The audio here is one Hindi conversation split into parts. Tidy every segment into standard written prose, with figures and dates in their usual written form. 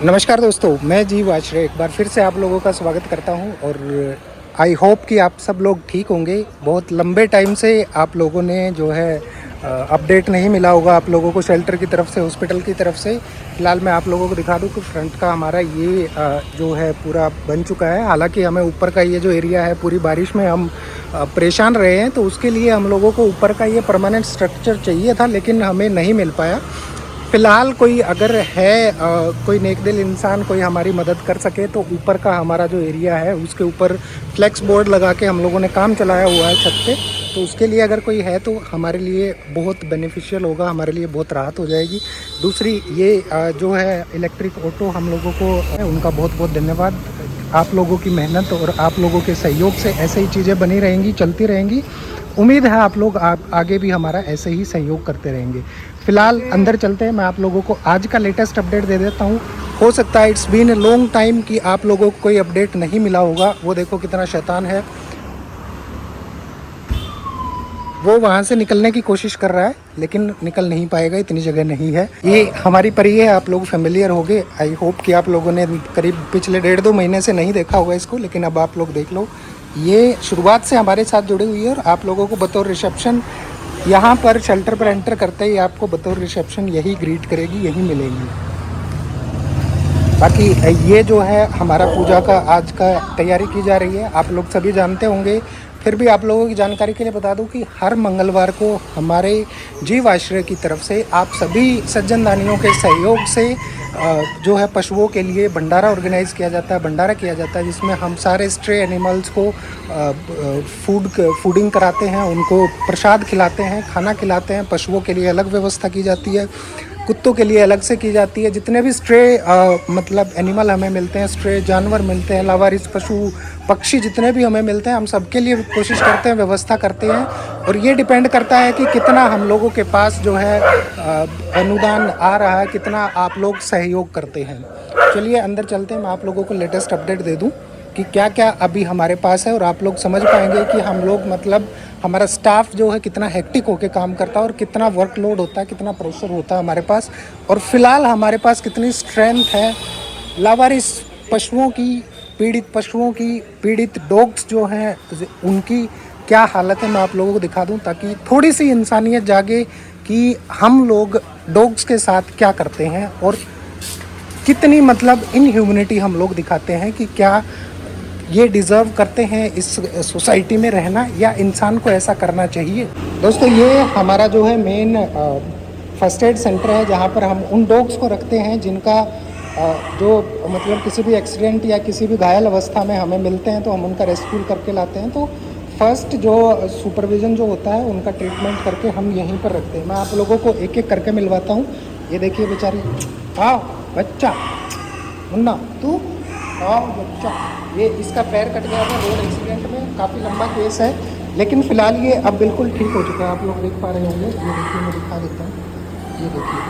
नमस्कार दोस्तों, मैं जीव आश्रय एक बार फिर से आप लोगों का स्वागत करता हूं और आई होप कि आप सब लोग ठीक होंगे। बहुत लंबे टाइम से आप लोगों ने जो है अपडेट नहीं मिला होगा आप लोगों को शेल्टर की तरफ से, हॉस्पिटल की तरफ से। फिलहाल मैं आप लोगों को दिखा दूं कि फ्रंट का हमारा ये जो है पूरा बन चुका है। हालांकि हमें ऊपर का ये जो एरिया है, पूरी बारिश में हम परेशान रहे हैं, तो उसके लिए हम लोगों को ऊपर का ये परमानेंट स्ट्रक्चर चाहिए था, लेकिन हमें नहीं मिल पाया। फ़िलहाल कोई अगर है कोई नेकदिल इंसान कोई हमारी मदद कर सके तो ऊपर का हमारा जो एरिया है उसके ऊपर फ्लेक्स बोर्ड लगा के हम लोगों ने काम चलाया हुआ है छत पे, तो उसके लिए अगर कोई है तो हमारे लिए बहुत बेनिफिशियल होगा, हमारे लिए बहुत राहत हो जाएगी। दूसरी ये जो है इलेक्ट्रिक ऑटो हम लोगों को उनका बहुत बहुत धन्यवाद। आप लोगों की मेहनत और आप लोगों के सहयोग से ऐसे ही चीज़ें बनी रहेंगी, चलती रहेंगी। उम्मीद है आप लोग आगे भी हमारा ऐसे ही सहयोग करते रहेंगे। फ़िलहाल अंदर चलते हैं, मैं आप लोगों को आज का लेटेस्ट अपडेट दे देता हूँ। हो सकता है it's been a long time कि आप लोगों को कोई अपडेट नहीं मिला होगा। वो देखो कितना शैतान है, वो वहाँ से निकलने की कोशिश कर रहा है लेकिन निकल नहीं पाएगा, इतनी जगह नहीं है। ये हमारी परी है, आप लोग फेमिलियर हो गए। आई होप कि आप लोगों ने करीब पिछले 1.5-2 महीने से नहीं देखा होगा इसको, लेकिन अब आप लोग देख लो। ये शुरुआत से हमारे साथ जुड़ी हुई है और आप लोगों को बतौर रिसेप्शन यहाँ पर शेल्टर पर एंटर करते ही आपको बतौर रिसेप्शन यही ग्रीट करेगी, यही मिलेगी। बाकी ये जो है हमारा पूजा का आज का तैयारी की जा रही है, आप लोग सभी जानते होंगे। फिर भी आप लोगों की जानकारी के लिए बता दूं कि हर मंगलवार को हमारे जीव आश्रय की तरफ से आप सभी सज्जन दानियों के सहयोग से जो है पशुओं के लिए भंडारा ऑर्गेनाइज़ किया जाता है, भंडारा किया जाता है, जिसमें हम सारे स्ट्रे एनिमल्स को फूडिंग कराते हैं, उनको प्रसाद खिलाते हैं, खाना खिलाते हैं। पशुओं के लिए अलग व्यवस्था की जाती है, कुत्तों के लिए अलग से की जाती है। जितने भी स्ट्रे मतलब एनिमल हमें मिलते हैं, स्ट्रे जानवर मिलते हैं, लावारिस पशु पक्षी जितने भी हमें मिलते हैं, हम सबके लिए कोशिश करते हैं, व्यवस्था करते हैं। और ये डिपेंड करता है कि कितना हम लोगों के पास जो है अनुदान आ रहा है, कितना आप लोग सहयोग करते हैं। चलिए अंदर चलते हैं, मैं आप लोगों को लेटेस्ट अपडेट दे दूं कि क्या क्या अभी हमारे पास है और आप लोग समझ पाएंगे कि हम लोग मतलब हमारा स्टाफ जो है कितना हेक्टिक होकर काम करता है और कितना वर्कलोड होता है, कितना प्रेशर होता है हमारे पास, और फिलहाल हमारे पास कितनी स्ट्रेंथ है। लावारिस पशुओं की, पीड़ित पशुओं की, पीड़ित डॉग्स जो हैं उनकी क्या हालत है मैं आप लोगों को दिखा दूं, ताकि थोड़ी सी इंसानियत जागे कि हम लोग डॉग्स के साथ क्या करते हैं और कितनी मतलब इनह्यूमनिटी हम लोग दिखाते हैं, कि क्या ये डिज़र्व करते हैं इस सोसाइटी में रहना, या इंसान को ऐसा करना चाहिए। दोस्तों ये हमारा जो है मेन फर्स्ट एड सेंटर है, जहाँ पर हम उन डॉग्स को रखते हैं जिनका जो मतलब किसी भी एक्सीडेंट या किसी भी घायल अवस्था में हमें मिलते हैं, तो हम उनका रेस्क्यू करके लाते हैं। तो फर्स्ट जो सुपरविज़न जो होता है उनका ट्रीटमेंट करके हम यहीं पर रखते हैं। मैं आप लोगों को एक एक करके मिलवाता हूँ। ये देखिए बेचारी, आओ बच्चा, मुन्ना तू आओ बच्चा। ये इसका पैर कट गया था रोड एक्सीडेंट में, काफ़ी लंबा केस है, लेकिन फ़िलहाल ये अब बिल्कुल ठीक हो चुका है। आप लोग देख पा रहे होंगे, ये देखिए मैं दिखा देता हूँ, ये देखिए।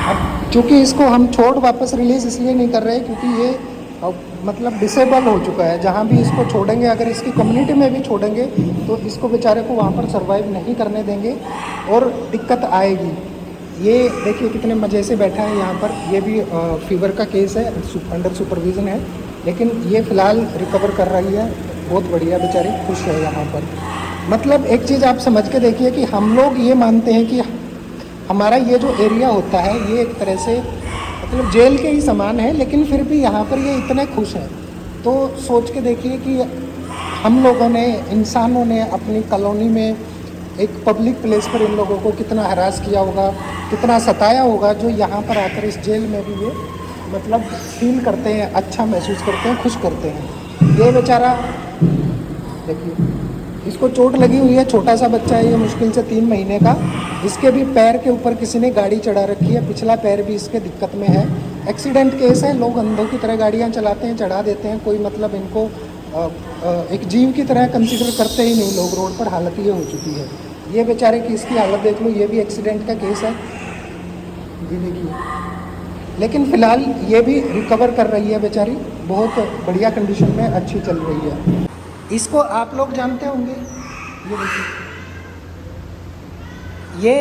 अब चूँकि इसको हम छोड़ वापस रिलीज़ इसलिए नहीं कर रहे क्योंकि ये मतलब डिसेबल हो चुका है। जहाँ भी इसको छोड़ेंगे, अगर इसकी कम्युनिटी में भी छोड़ेंगे तो इसको बेचारे को वहाँ पर सर्वाइव नहीं करने देंगे और दिक्कत आएगी। ये देखिए कितने मज़े से बैठा है यहाँ पर। ये भी फीवर का केस है, अंडर सुपरविज़न है, लेकिन ये फ़िलहाल रिकवर कर रही है, बहुत बढ़िया, बेचारी खुश है यहाँ पर। मतलब एक चीज़ आप समझ के देखिए कि हम लोग ये मानते हैं कि हमारा ये जो एरिया होता है ये एक तरह से मतलब जेल के ही समान है, लेकिन फिर भी यहाँ पर ये इतने खुश हैं। तो सोच के देखिए कि हम लोगों ने, इंसानों ने अपनी कॉलोनी में एक पब्लिक प्लेस पर इन लोगों को कितना हरास किया होगा, कितना सताया होगा, जो यहाँ पर आकर इस जेल में भी ये मतलब फील करते हैं, अच्छा महसूस करते हैं, खुश करते हैं। ये बेचारा देखिए, इसको चोट लगी हुई है, छोटा सा बच्चा है ये, मुश्किल से 3 महीने का। इसके भी पैर के ऊपर किसी ने गाड़ी चढ़ा रखी है, पिछला पैर भी इसके दिक्कत में है। एक्सीडेंट केस है, लोग अंधों की तरह गाड़ियाँ चलाते हैं, चढ़ा देते हैं, कोई मतलब इनको एक जीव की तरह कंसिडर करते ही नहीं लोग। रोड पर हालत ये हो चुकी है। ये बेचारे की इसकी हालत देख लो, ये भी एक्सीडेंट का केस है, ये देखिए। लेकिन फ़िलहाल ये भी रिकवर कर रही है बेचारी, बहुत बढ़िया कंडीशन में, अच्छी चल रही है। इसको आप लोग जानते होंगे, ये देखिए, ये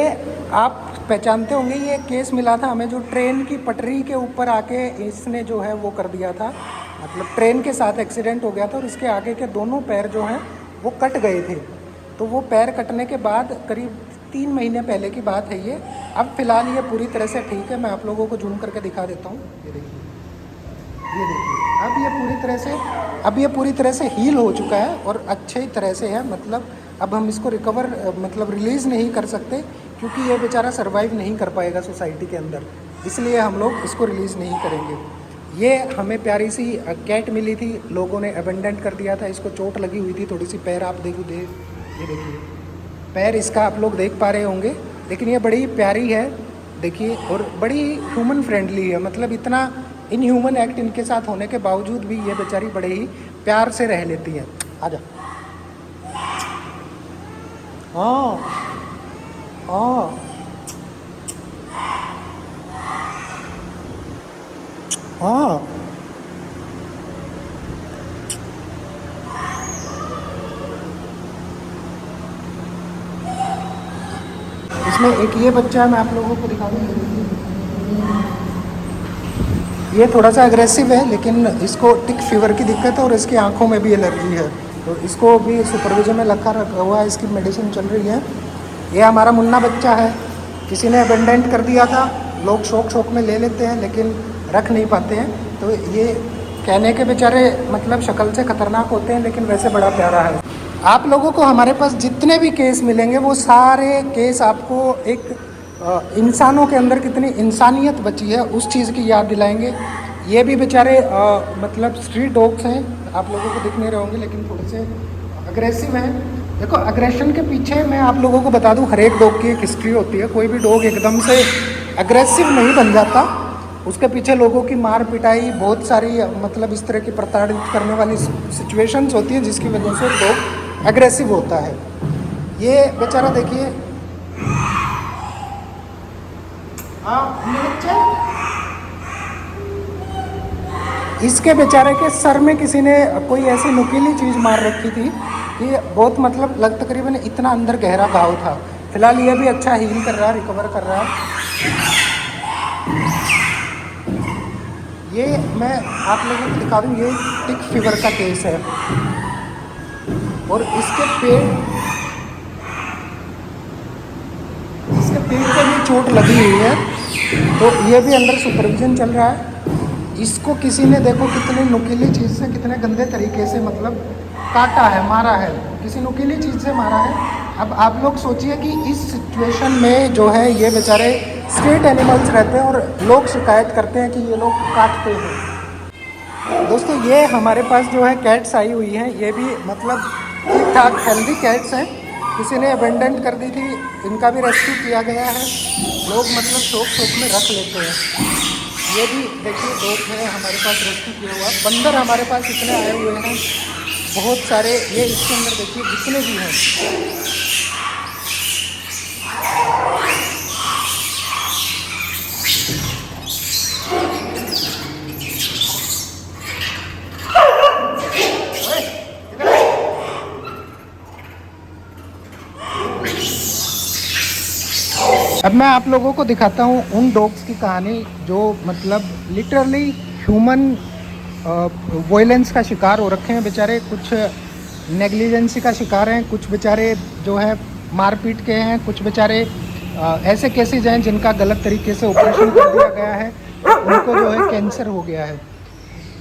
आप पहचानते होंगे, ये केस मिला था हमें जो ट्रेन की पटरी के ऊपर आके इसने जो है वो कर दिया था, मतलब ट्रेन के साथ एक्सीडेंट हो गया था और इसके आगे के दोनों पैर जो हैं वो कट गए थे। तो वो पैर कटने के बाद करीब 3 महीने पहले की बात है ये। अब फ़िलहाल ये पूरी तरह से ठीक है। मैं आप लोगों को जूम करके दिखा देता हूँ। ये देखिए, ये देखिए, अब ये पूरी तरह से हील हो चुका है और अच्छे तरह से है। मतलब अब हम इसको रिकवर मतलब रिलीज़ नहीं कर सकते क्योंकि ये बेचारा सर्वाइव नहीं कर पाएगा सोसाइटी के अंदर, इसलिए हम लोग इसको रिलीज़ नहीं करेंगे। ये हमें प्यारी सी कैट मिली थी, लोगों ने अबेंडन कर दिया था। इसको चोट लगी हुई थी थोड़ी सी, पैर आप ये देखिए, पैर इसका आप लोग देख पा रहे होंगे, लेकिन ये बड़ी प्यारी है देखिए, और बड़ी ह्यूमन फ्रेंडली है। मतलब इतना इनह्यूमन एक्ट इनके साथ होने के बावजूद भी ये बेचारी बड़े ही प्यार से रह लेती है। आजा, हाँ हाँ हाँ, इसमें एक ये बच्चा है, मैं आप लोगों को दिखा दूँ। ये थोड़ा सा अग्रेसिव है, लेकिन इसको टिक फीवर की दिक्कत है और इसकी आंखों में भी एलर्जी है, तो इसको भी सुपरविजन में रखा हुआ है, इसकी मेडिसिन चल रही है। ये हमारा मुन्ना बच्चा है, किसी ने अबेंडेंट कर दिया था। लोग शौक में ले लेते हैं लेकिन रख नहीं पाते हैं। तो ये कहने के बेचारे मतलब शक्ल से खतरनाक होते हैं, लेकिन वैसे बड़ा प्यारा है। आप लोगों को हमारे पास जितने भी केस मिलेंगे वो सारे केस आपको एक इंसानों के अंदर कितनी इंसानियत बची है उस चीज़ की याद दिलाएंगे। ये भी बेचारे मतलब स्ट्रीट डॉग्स हैं, आप लोगों को दिख नहीं रहे होंगे, लेकिन थोड़े से अग्रेसिव हैं। देखो, अग्रेशन के पीछे मैं आप लोगों को बता दूं, हर एक डॉग की एक हिस्ट्री होती है। कोई भी डॉग एकदम से अग्रेसिव नहीं बन जाता, उसके पीछे लोगों की मार पिटाई, बहुत सारी मतलब इस तरह की प्रताड़ित करने वाली सिचुएशंस होती हैं जिसकी वजह से डॉग एग्रेसिव होता है। ये बेचारा देखिए, इसके बेचारे के सर में किसी ने कोई ऐसी नुकीली चीज़ मार रखी थी कि बहुत मतलब तकरीबन इतना अंदर गहरा घाव था। फिलहाल ये भी अच्छा हील कर रहा है, रिकवर कर रहा है। ये मैं आप लोगों को दिखा दूँ, ये टिक फीवर का केस है और इसके पेट पे भी चोट लगी हुई है, तो ये भी अंडर सुपरविजन चल रहा है। इसको किसी ने देखो कितनी नुकीली चीज़ से, कितने गंदे तरीके से मतलब काटा है, मारा है, किसी नुकीली चीज़ से मारा है। अब आप लोग सोचिए कि इस सिचुएशन में जो है ये बेचारे स्ट्रीट एनिमल्स रहते हैं और लोग शिकायत करते हैं कि ये लोग काटते हैं। दोस्तों, ये हमारे पास जो है कैट्स आई हुई हैं, ये भी मतलब ठीक ठाक हेल्दी कैट्स हैं। किसी ने अबेंडन कर दी थी, इनका भी रेस्क्यू किया गया है। लोग मतलब शौक में रख लेते हैं। ये भी देखिए डॉग है हमारे पास रेस्क्यू किया हुआ। बंदर हमारे पास इतने आए हुए हैं, बहुत सारे। ये इसके अंदर देखिए जितने भी हैं, अब मैं आप लोगों को दिखाता हूँ उन डॉग्स की कहानी जो मतलब लिटरली ह्यूमन वॉयलेंस का शिकार हो रखे हैं बेचारे। कुछ नेग्लिजेंसी का शिकार हैं, कुछ बेचारे जो है मारपीट के हैं, कुछ बेचारे ऐसे केसेज हैं जिनका गलत तरीके से ऑपरेशन कर दिया गया है, उनको जो है कैंसर हो गया है।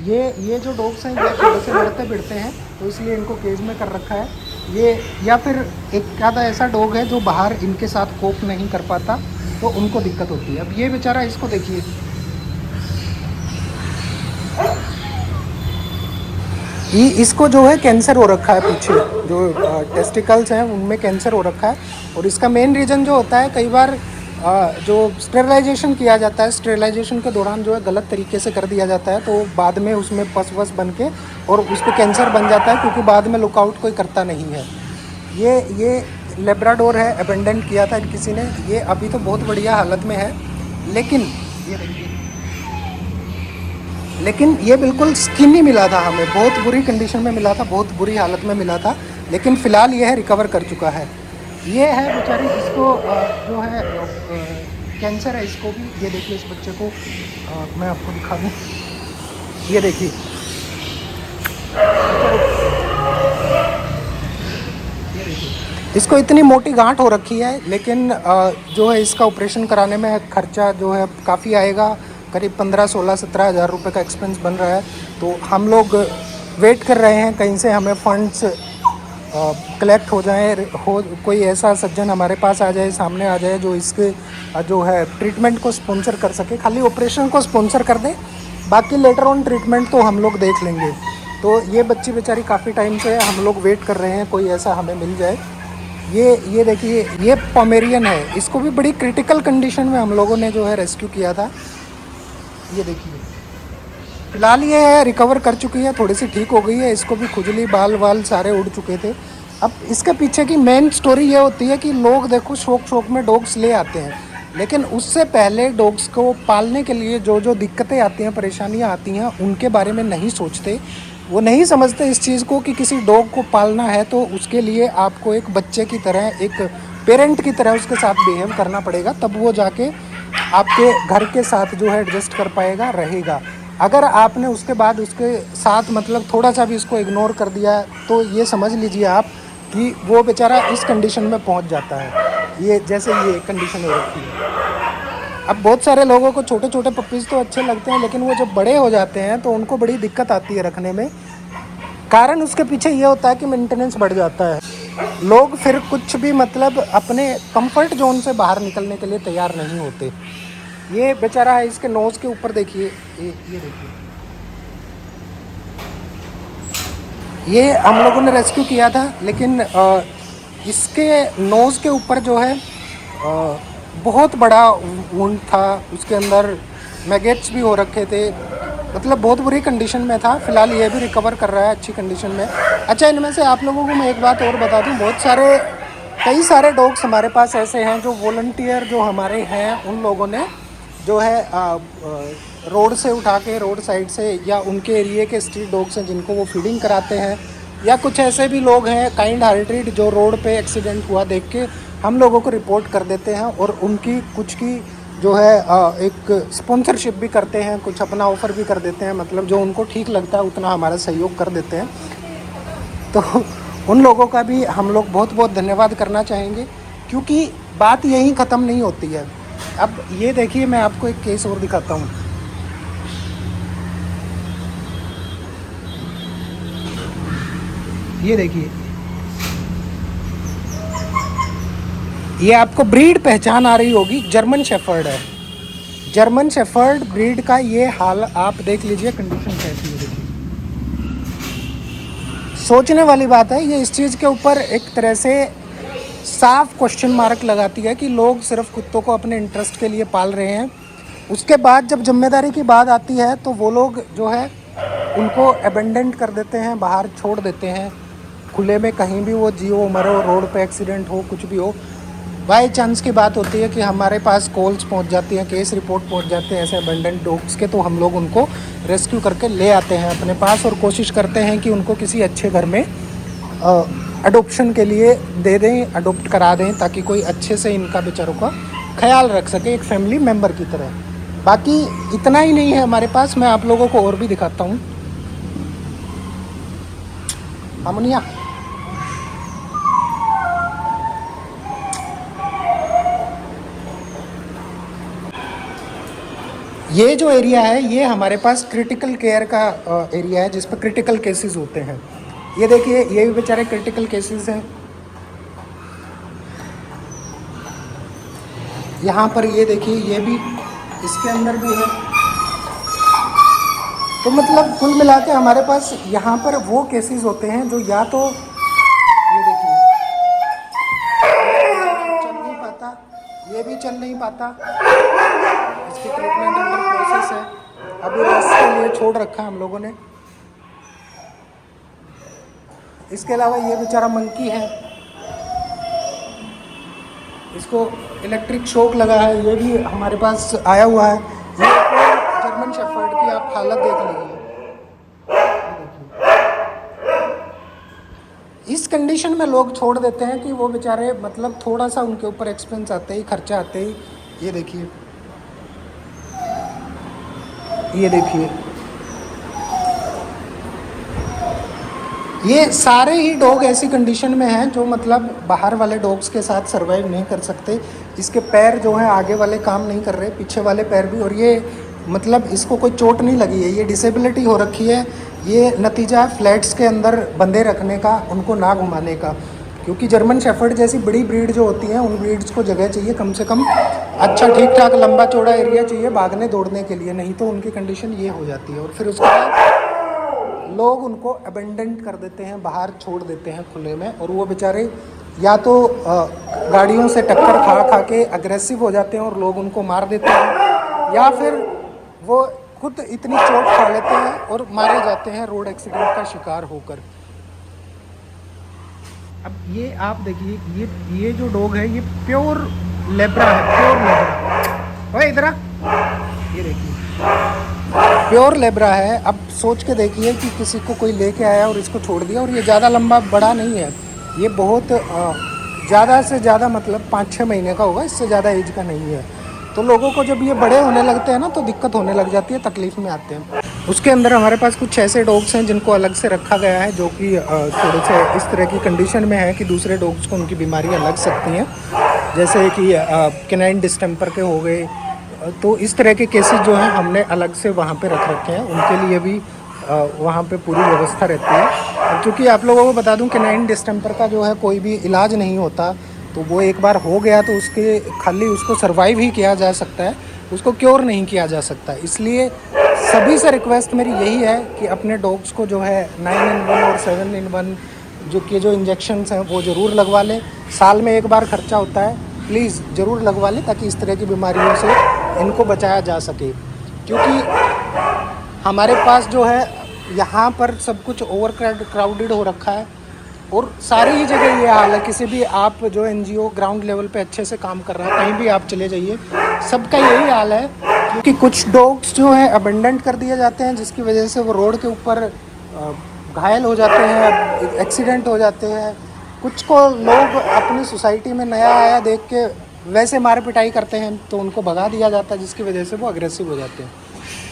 ये जो डॉग्स हैं ये थोड़े से लड़ते भिड़ते हैं, तो इसलिए इनको केज में कर रखा है। ये या फिर एक आधा ऐसा डॉग है जो बाहर इनके साथ कोप नहीं कर पाता, तो उनको दिक्कत होती है। अब ये बेचारा, इसको देखिए, इसको जो है कैंसर हो रखा है, पीछे जो टेस्टिकल्स हैं उनमें कैंसर हो रखा है। और इसका मेन रीज़न जो होता है, कई बार जो स्टेरिलाइजेशन किया जाता है, स्टेरिलाइजेशन के दौरान जो है गलत तरीके से कर दिया जाता है, तो बाद में उसमें पस वस बन के और उस पर कैंसर बन जाता है, क्योंकि बाद में लुकआउट कोई करता नहीं है। ये लेब्राडोर है, अबेंडन किया था किसी ने। ये अभी तो बहुत बढ़िया हालत में है, लेकिन ये देखिए, लेकिन ये बिल्कुल स्किनी मिला था हमें, बहुत बुरी कंडीशन में मिला था, बहुत बुरी हालत में मिला था, लेकिन फ़िलहाल ये है रिकवर कर चुका है। ये है बेचारी, इसको जो है कैंसर है, इसको भी। ये देखिए इस बच्चे को मैं आपको दिखा दूँ, ये देखिए इसको इतनी मोटी गांठ हो रखी है, लेकिन जो है इसका ऑपरेशन कराने में खर्चा जो है काफ़ी आएगा, करीब 15-16-17 हज़ार रुपये का एक्सपेंस बन रहा है। तो हम लोग वेट कर रहे हैं कहीं से हमें फंड्स कलेक्ट हो जाए, हो कोई ऐसा सज्जन हमारे पास आ जाए, सामने आ जाए, जो इसके जो है ट्रीटमेंट को स्पॉन्सर कर सके। खाली ऑपरेशन को स्पॉन्सर कर दे, बाकी लेटर ऑन ट्रीटमेंट तो हम लोग देख लेंगे। तो ये बच्ची बेचारी काफ़ी टाइम से हम लोग वेट कर रहे हैं, कोई ऐसा हमें मिल जाए। ये देखिए, ये पोमेरियन है, इसको भी बड़ी क्रिटिकल कंडीशन में हम लोगों ने जो है रेस्क्यू किया था। ये देखिए, फिलहाल ये है रिकवर कर चुकी है, थोड़ी सी ठीक हो गई है। इसको भी खुजली, बाल वाल सारे उड़ चुके थे। अब इसके पीछे की मेन स्टोरी ये होती है कि लोग देखो शौक शौक में डॉग्स ले आते हैं, लेकिन उससे पहले डॉग्स को पालने के लिए जो जो दिक्कतें आती हैं, परेशानियां आती हैं, उनके बारे में नहीं सोचते। वो नहीं समझते इस चीज़ को कि किसी डॉग को पालना है तो उसके लिए आपको एक बच्चे की तरह, एक पेरेंट की तरह उसके साथ बिहेव करना पड़ेगा, तब वो जाके आपके घर के साथ जो है एडजस्ट कर पाएगा, रहेगा। अगर आपने उसके बाद उसके साथ मतलब थोड़ा सा भी इसको इग्नोर कर दिया, तो ये समझ लीजिए आप कि वो बेचारा इस कंडीशन में पहुंच जाता है। ये जैसे ये कंडीशन हो रखी है। अब बहुत सारे लोगों को छोटे छोटे पपीज़ तो अच्छे लगते हैं, लेकिन वो जब बड़े हो जाते हैं तो उनको बड़ी दिक्कत आती है रखने में। कारण उसके पीछे ये होता है कि मेंटेनेंस बढ़ जाता है। लोग फिर कुछ भी मतलब अपने कंफर्ट जोन से बाहर निकलने के लिए तैयार नहीं होते। ये बेचारा है, इसके नोज़ के ऊपर देखिए, ये देखिए, ये हम लोगों ने रेस्क्यू किया था, लेकिन इसके नोज़ के ऊपर जो है बहुत बड़ा वुंड था, उसके अंदर मैगेट्स भी हो रखे थे, मतलब बहुत बुरी कंडीशन में था। फिलहाल ये भी रिकवर कर रहा है अच्छी कंडीशन में। अच्छा, इनमें से आप लोगों को मैं एक बात और बता दूं, बहुत सारे कई सारे डॉग्स हमारे पास ऐसे हैं जो वॉलंटियर जो हमारे हैं, उन लोगों ने जो है रोड से उठा के, रोड साइड से, या उनके एरिए के स्ट्रीट डॉग्स हैं जिनको वो फीडिंग कराते हैं, या कुछ ऐसे भी लोग हैं काइंड हार्टेड जो रोड पे एक्सीडेंट हुआ देख के हम लोगों को रिपोर्ट कर देते हैं, और उनकी कुछ की जो है एक स्पॉन्सरशिप भी करते हैं, कुछ अपना ऑफ़र भी कर देते हैं, मतलब जो उनको ठीक लगता है उतना हमारा सहयोग कर देते हैं। तो उन लोगों का भी हम लोग बहुत बहुत धन्यवाद करना चाहेंगे, क्योंकि बात यहीं ख़त्म नहीं होती है। अब ये देखिए, मैं आपको एक केस और दिखाता हूँ। ये देखिए, ये आपको ब्रीड पहचान आ रही होगी, जर्मन शेफर्ड है। जर्मन शेफर्ड ब्रीड का ये हाल आप देख लीजिए, कंडीशन कैसी है देखिए। सोचने वाली बात है ये, इस चीज़ के ऊपर एक तरह से साफ क्वेश्चन मार्क लगाती है कि लोग सिर्फ कुत्तों को अपने इंटरेस्ट के लिए पाल रहे हैं। उसके बाद जब जिम्मेदारी की बात आती है तो वो लोग जो है उनको अबेंडेंट कर देते हैं, बाहर छोड़ देते हैं खुले में, कहीं भी वो जियो मरो, रोड पे एक्सीडेंट हो, कुछ भी हो। बाई चांस की बात होती है कि हमारे पास कॉल्स पहुंच जाती हैं, केस रिपोर्ट पहुंच जाते हैं ऐसे अबेंडेंट डॉग्स के, तो हम लोग उनको रेस्क्यू करके ले आते हैं अपने पास, और कोशिश करते हैं कि उनको किसी अच्छे घर में अडोप्शन के लिए दे दें, अडोप्ट करा दें, ताकि कोई अच्छे से इनका बेचारों का ख्याल रख सके, एक फैमिली मेम्बर की तरह। बाकी इतना ही नहीं है हमारे पास, मैं आप लोगों को और भी दिखाता हूँ। अमनिया, ये जो एरिया है ये हमारे पास क्रिटिकल केयर का एरिया है, जिस पर क्रिटिकल केसेस होते हैं। ये देखिए, ये भी बेचारे क्रिटिकल केसेस हैं। यहाँ पर ये देखिए, ये भी, इसके अंदर भी है। तो मतलब कुल मिला के हमारे पास यहाँ पर वो केसेस होते हैं जो या तो, ये देखिए, चल नहीं पाता, ये भी चल नहीं पाता, इसकी ट्रीटमेंट अंडर प्रोसेस है, अभी रेस्ट के लिए छोड़ रखा है हम लोगों ने। इसके अलावा ये बेचारा मंकी है, इसको इलेक्ट्रिक शॉक लगा है, ये भी हमारे पास आया हुआ है। ये जर्मन शेफर्ड की आप हालत देख लीजिए, इस कंडीशन में लोग छोड़ देते हैं कि वो बेचारे मतलब थोड़ा सा उनके ऊपर एक्सपेंस आते ही, खर्चा आते ही, ये देखिए, ये देखिए, ये सारे ही डॉग ऐसी कंडीशन में हैं जो मतलब बाहर वाले डॉग्स के साथ सरवाइव नहीं कर सकते। इसके पैर जो हैं आगे वाले काम नहीं कर रहे, पीछे वाले पैर भी, और ये मतलब इसको कोई चोट नहीं लगी है, ये डिसेबिलिटी हो रखी है। ये नतीजा है फ्लैट्स के अंदर बंधे रखने का, उनको ना घुमाने का, क्योंकि जर्मन शेफर्ड जैसी बड़ी ब्रीड जो होती हैं उन ब्रीड्स को जगह चाहिए कम से कम, अच्छा ठीक ठाक लंबा चौड़ा एरिया चाहिए भागने दौड़ने के लिए, नहीं तो उनकी कंडीशन ये हो जाती है। और फिर उसके बाद लोग उनको अबेंडेंट कर देते हैं, बाहर छोड़ देते हैं खुले में, और वो बेचारे या तो गाड़ियों से टक्कर खा खा के अग्रेसिव हो जाते हैं और लोग उनको मार देते हैं, या फिर वो खुद इतनी चोट खा लेते हैं और मारे जाते हैं रोड एक्सीडेंट का शिकार होकर। अब ये आप देखिए, ये जो डॉग है ये प्योर लेब्रा है, प्योर लेब्रा। ओए इधर आ, ये देखिए प्योर लेब्रा है। अब सोच के देखिए कि किसी को कोई लेके आया और इसको छोड़ दिया, और ये ज़्यादा लंबा बड़ा नहीं है, ये बहुत ज़्यादा से ज़्यादा मतलब 5-6 महीने का होगा, इससे ज़्यादा एज का नहीं है। तो लोगों को जब ये बड़े होने लगते हैं ना तो दिक्कत होने लग जाती है, तकलीफ़ में आते हैं। उसके अंदर हमारे पास कुछ ऐसे डॉग्स हैं जिनको अलग से रखा गया है, जो कि थोड़े से इस तरह की कंडीशन में है कि दूसरे डॉग्स को उनकी बीमारियाँ लग सकती हैं, जैसे कि कैनाइन डिस्टेंपर के हो गए। तो इस तरह के केसेस जो हैं हमने अलग से वहाँ पे रख रखे हैं, उनके लिए भी वहाँ पे पूरी व्यवस्था रहती है। क्योंकि आप लोगों को बता दूं कि कैनाइन डिस्टेंपर का जो है कोई भी इलाज नहीं होता, तो वो एक बार हो गया तो उसके खाली उसको सर्वाइव ही किया जा सकता है, उसको क्योर नहीं किया जा सकता। इसलिए सभी से रिक्वेस्ट मेरी यही है कि अपने डॉग्स को जो है 9-in-1 और 7-in-1 जो इंजेक्शन्स हैं वो ज़रूर लगवा लें। साल में एक बार खर्चा होता है, प्लीज़ ज़रूर लगवा लें ताकि इस तरह की बीमारियों से इनको बचाया जा सके। क्योंकि हमारे पास जो है यहाँ पर सब कुछ ओवर क्राउडेड हो रखा है, और सारी ही जगह ये हाल है। किसी भी आप जो एनजीओ ग्राउंड लेवल पे अच्छे से काम कर रहा है, कहीं भी आप चले जाइए, सबका यही हाल है। क्योंकि कुछ डॉग्स जो हैं अबेंडेंट कर दिए जाते हैं, जिसकी वजह से वो रोड के ऊपर घायल हो जाते हैं, एक्सीडेंट हो जाते हैं। कुछ को लोग अपनी सोसाइटी में नया आया देख के वैसे मार पिटाई करते हैं, तो उनको भगा दिया जाता है, जिसकी वजह से वो अग्रेसिव हो जाते हैं।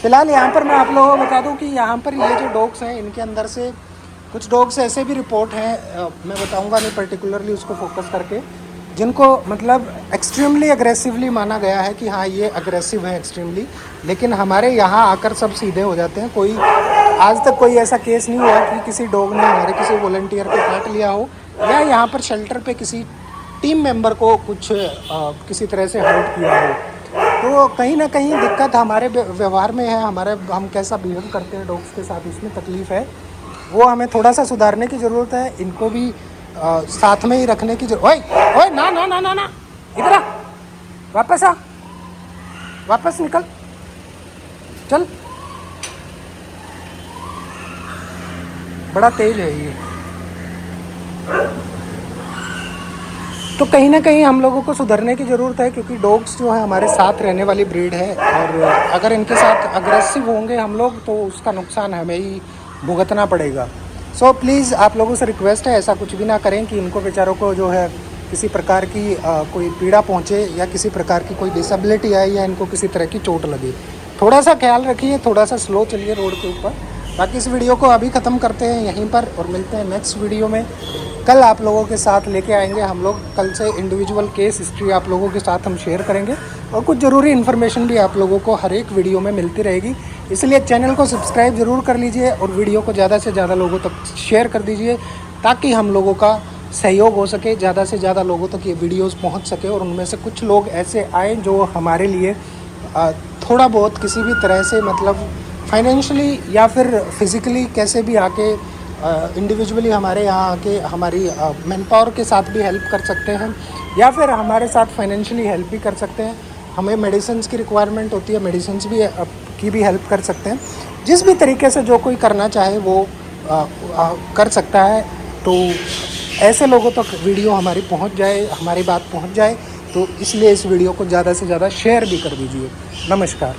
फ़िलहाल यहाँ पर मैं आप लोगों को बता दूँ कि यहाँ पर ये जो डॉग्स हैं, इनके अंदर से कुछ डॉग्स ऐसे भी रिपोर्ट हैं, मैं बताऊँगा नहीं पर्टिकुलरली उसको फोकस करके, जिनको मतलब एक्सट्रीमली अग्रेसिवली माना गया है कि हाँ ये अग्रेसिव है एक्सट्रीमली, लेकिन हमारे यहाँ आकर सब सीधे हो जाते हैं। कोई आज तक कोई ऐसा केस नहीं हुआ कि किसी डॉग ने हमारे किसी वॉलंटियर को काट लिया हो, या यहाँ पर शेल्टर पे किसी टीम मेंबर को कुछ किसी तरह से हर्ट किया हो। तो कहीं ना कहीं दिक्कत हमारे व्यवहार में है, हम कैसा बिहेव करते हैं डॉग्स के साथ, उसमें तकलीफ़ है, वो हमें थोड़ा सा सुधारने की ज़रूरत है। इनको भी साथ में ही रखने की ओए ओए ना ना ना ना ना, इधर आ, वापस आ, वापस निकल, चल, बड़ा तेज है ये। तो कहीं ना कहीं हम लोगों को सुधरने की ज़रूरत है, क्योंकि डॉग्स जो है हमारे साथ रहने वाली ब्रीड है, और अगर इनके साथ अग्रेसिव होंगे हम लोग तो उसका नुकसान हमें ही भुगतना पड़ेगा। सो प्लीज़ आप लोगों से रिक्वेस्ट है, ऐसा कुछ भी ना करें कि इनको बेचारों को जो है किसी प्रकार की कोई पीड़ा पहुँचे, या किसी प्रकार की कोई डिसेबिलिटी आए, या इनको किसी तरह की चोट लगे। थोड़ा सा ख्याल रखिए, थोड़ा सा स्लो चलिए रोड के ऊपर। बाकी इस वीडियो को अभी ख़त्म करते हैं यहीं पर, और मिलते हैं नेक्स्ट वीडियो में। कल आप लोगों के साथ लेके आएंगे हम लोग, कल से इंडिविजुअल केस हिस्ट्री आप लोगों के साथ हम शेयर करेंगे, और कुछ ज़रूरी इन्फॉर्मेशन भी आप लोगों को हर एक वीडियो में मिलती रहेगी। इसलिए चैनल को सब्सक्राइब ज़रूर कर लीजिए, और वीडियो को ज़्यादा से ज़्यादा लोगों तक शेयर कर दीजिए, ताकि हम लोगों का सहयोग हो सके, ज़्यादा से ज़्यादा लोगों तक ये वीडियोज़ पहुँच सके, और उनमें से कुछ लोग ऐसे आए जो हमारे लिए थोड़ा बहुत किसी भी तरह से मतलब फाइनेंशियली या फिर फिज़िकली कैसे भी आके इंडिविजुअली हमारे यहाँ आके हमारी मैन पावर के साथ भी हेल्प कर सकते हैं, या फिर हमारे साथ फाइनेंशियली हेल्प भी कर सकते हैं। हमें मेडिसिन्स की रिक्वायरमेंट होती है, मेडिसिन्स भी की भी हेल्प कर सकते हैं। जिस भी तरीके से जो कोई करना चाहे वो कर सकता है। तो ऐसे लोगों तक वीडियो हमारी पहुँच जाए, हमारी बात पहुँच जाए, तो इसलिए इस वीडियो को ज़्यादा से ज़्यादा शेयर भी कर दीजिए। नमस्कार।